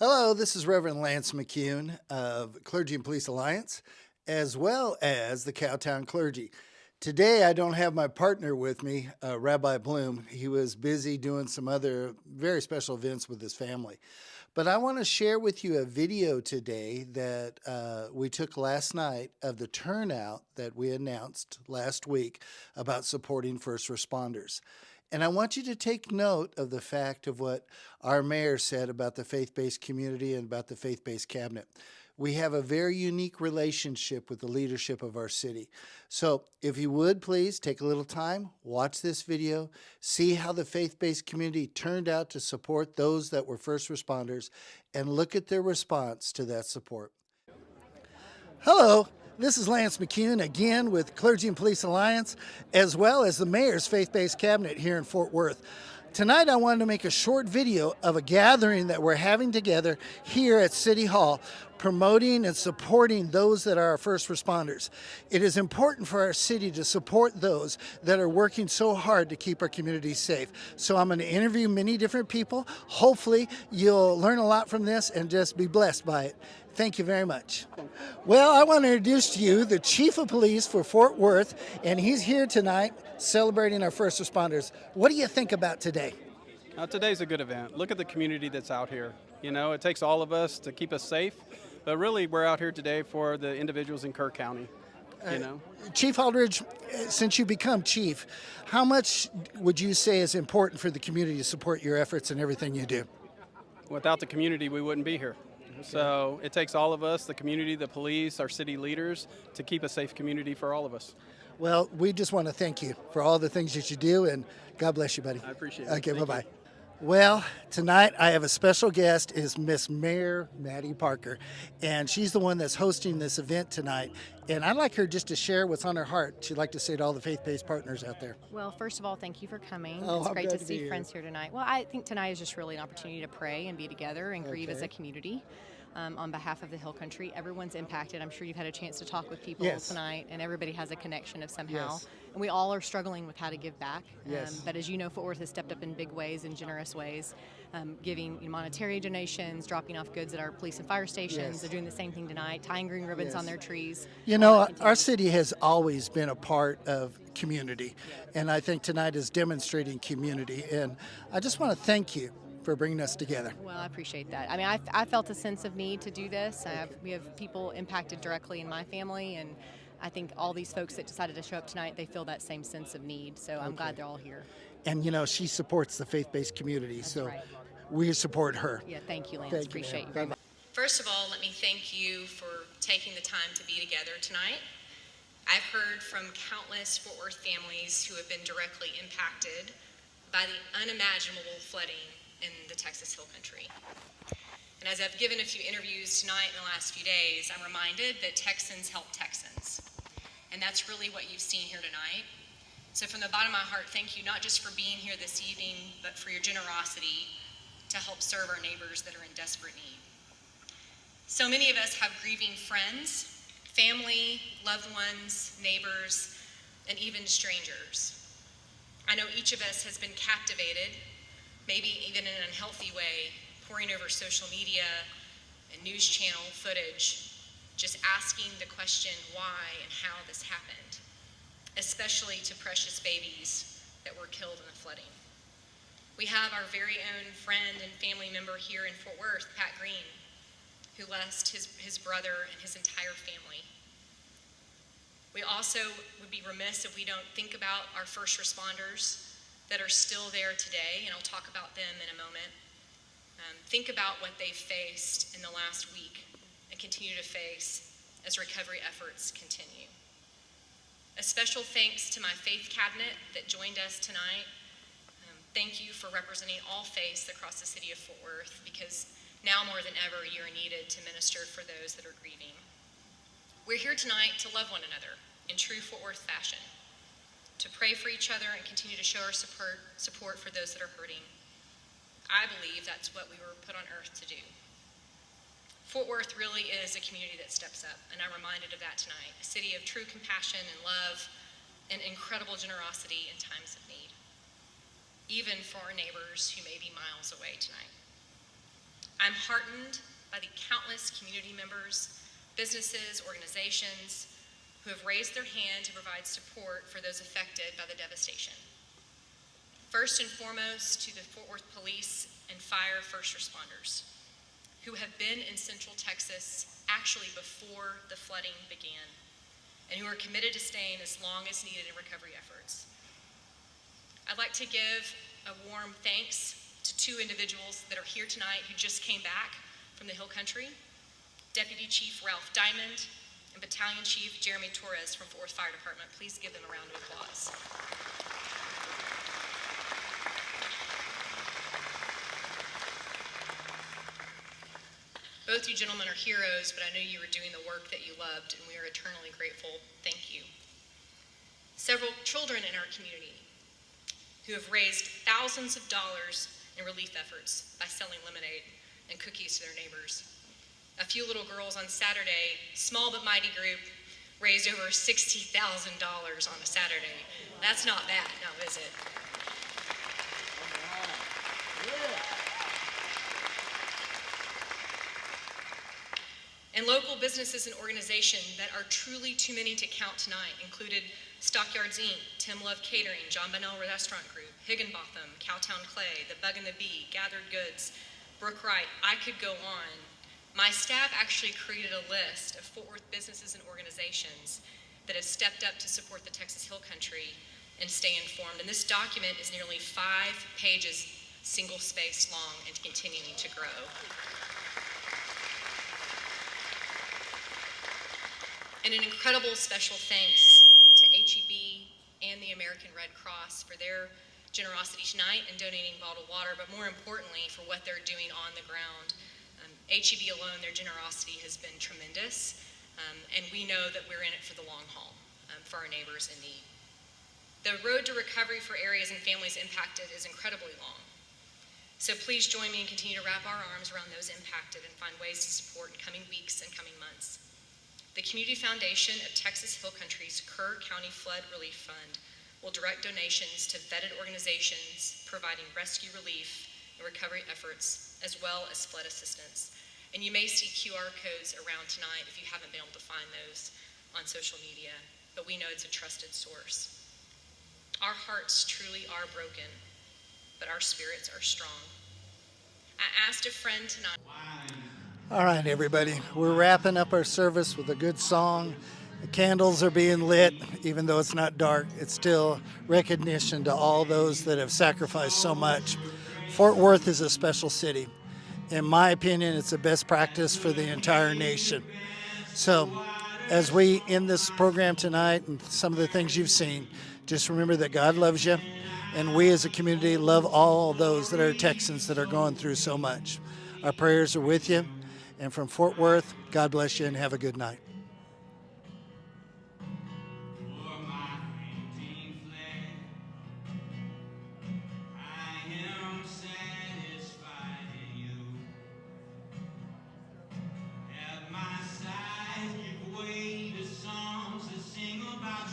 Hello, this is Reverend Lance McCune of Clergy and Police Alliance, as well as the Cowtown Clergy. Today, I don't have my partner with me, Rabbi Bloom. He was busy doing some other very special events with his family. But I want to share with you a video today that we took last night of the turnout that we announced last week about supporting first responders. And I want you to take note of the fact of what our mayor said about the faith-based community and about the faith-based cabinet. We have a very unique relationship with the leadership of our city. So if you would please take a little time, watch this video, see how the faith-based community turned out to support those that were first responders, and look at their response to that support. Hello, this is Lance McCune again with Clergy and Police Alliance, as well as the Mayor's Faith-Based Cabinet here in Fort Worth. Tonight I wanted to make a short video of a gathering that we're having together here at City Hall, promoting and supporting those that are our first responders. It is important for our city to support those that are working so hard to keep our communities safe. So I'm going to interview many different people. Hopefully you'll learn a lot from this and just be blessed by it. Thank you very much. Well, I want to introduce to you the Chief of Police for Fort Worth, and he's here tonight celebrating our first responders. What do you think about today? Today's a good event. Look at the community that's out here. You know, it takes all of us to keep us safe, but really we're out here today for the individuals in Kirk County. Chief Aldridge, since you become chief, how much would you say is important for the community to support your efforts and everything you do? Without the community, we wouldn't be here. So it takes all of us, the community, the police, our city leaders, to keep a safe community for all of us. Well, we just want to thank you for all the things that you do, and God bless you, buddy. I appreciate it. Okay, Thank bye-bye. you. Well, tonight I have a special guest, is Miss Mayor Maddie Parker, and she's the one that's hosting this event tonight. And I'd like her just to share what's on her heart. She'd like to say to all the faith-based partners out there. Well, first of all, thank you for coming. Oh, it's I'm great glad to to be see here. friends here tonight. Well, I think tonight is just really an opportunity to pray and be together and grieve as Okay. a community. On behalf of the Hill Country, everyone's impacted. I'm sure you've had a chance to talk with people Yes. tonight, and everybody has a connection of somehow. Yes. And we all are struggling with how to give back. Yes. But as you know, Fort Worth has stepped up in big ways, in generous ways, giving monetary donations, dropping off goods at our police and fire stations. Yes. They're doing the same thing tonight, tying green ribbons Yes. on their trees. You All know, that our continues. city has always been a part of community, and I think tonight is demonstrating community. And I just want to thank you for bringing us together. Well, I appreciate that. I mean, I felt a sense of need to do this. We have people impacted directly in my family, and I think all these folks that decided to show up tonight, they feel that same sense of need. So I'm glad they're all here. And, you know, she supports the faith-based community, so right. we support her. Yeah, thank you, Lance. Thank you, appreciate ma'am. you very much. First of all, let me thank you for taking the time to be together tonight. I've heard from countless Fort Worth families who have been directly impacted by the unimaginable flooding in the Texas Hill Country. And as I've given a few interviews tonight in the last few days, I'm reminded that Texans help Texans. And that's really what you've seen here tonight. So from the bottom of my heart, thank you not just for being here this evening, but for your generosity to help serve our neighbors that are in desperate need. So many of us have grieving friends, family, loved ones, neighbors, and even strangers. I know each of us has been captivated, maybe even in an unhealthy way, poring over social media and news channel footage, just asking the question why and how this happened, especially to precious babies that were killed in the flooding. We have our very own friend and family member here in Fort Worth, Pat Green, who lost his brother and his entire family. We also would be remiss if we don't think about our first responders that are still there today, and I'll talk about them in a moment. Think about what they faced in the last week and continue to face as recovery efforts continue. A special thanks to my faith cabinet that joined us tonight. Thank you for representing all faiths across the city of Fort Worth, because now more than ever you are needed to minister for those that are grieving. We're here tonight to love one another in true Fort Worth fashion, to pray for each other and continue to show our support for those that are hurting. I believe that's what we were put on earth to do. Fort Worth really is a community that steps up, and I'm reminded of that tonight. A city of true compassion and love and incredible generosity in times of need, even for our neighbors who may be miles away tonight. I'm heartened by the countless community members, businesses, organizations who have raised their hand to provide support for those affected by the devastation. First and foremost, to the Fort Worth Police and Fire first responders, who have been in Central Texas actually before the flooding began, and who are committed to staying as long as needed in recovery efforts. I'd like to give a warm thanks to two individuals that are here tonight who just came back from the Hill Country, Deputy Chief Ralph Diamond and Battalion Chief Jeremy Torres from Fort Worth Fire Department. Please give them a round of applause. Both you gentlemen are heroes, but I know you were doing the work that you loved, and we are eternally grateful. Thank you. Several children in our community who have raised thousands of dollars in relief efforts by selling lemonade and cookies to their neighbors. A few little girls on Saturday, small but mighty group, raised over $60,000 on a Saturday. That's not bad, now is it? And local businesses and organizations that are truly too many to count tonight included Stockyards Inc., Tim Love Catering, John Bonnell Restaurant Group, Higginbotham, Cowtown Clay, The Bug and the Bee, Gathered Goods, Brook Wright. I could go on. My staff actually created a list of Fort Worth businesses and organizations that have stepped up to support the Texas Hill Country and stay informed. And this document is nearly 5 pages, single-spaced long, and continuing to grow. And an incredible special thanks to HEB and the American Red Cross for their generosity tonight in donating bottled water, but more importantly for what they're doing on the ground. HEB alone, their generosity has been tremendous, and we know that we're in it for the long haul for our neighbors in need. The road to recovery for areas and families impacted is incredibly long. So please join me and continue to wrap our arms around those impacted and find ways to support in coming weeks and coming months. The Community Foundation of Texas Hill Country's Kerr County Flood Relief Fund will direct donations to vetted organizations providing rescue relief and recovery efforts, as well as flood assistance. And you may see QR codes around tonight if you haven't been able to find those on social media, but we know it's a trusted source. Our hearts truly are broken, but our spirits are strong. I asked a friend tonight. All right, everybody, we're wrapping up our service with a good song. The candles are being lit, even though it's not dark. It's still recognition to all those that have sacrificed so much. Fort Worth is a special city. In my opinion, it's the best practice for the entire nation. So as we end this program tonight and some of the things you've seen, just remember that God loves you, and we as a community love all those that are Texans that are going through so much. Our prayers are with you. And from Fort Worth, God bless you and have a good night. At my side, give way to songs that sing about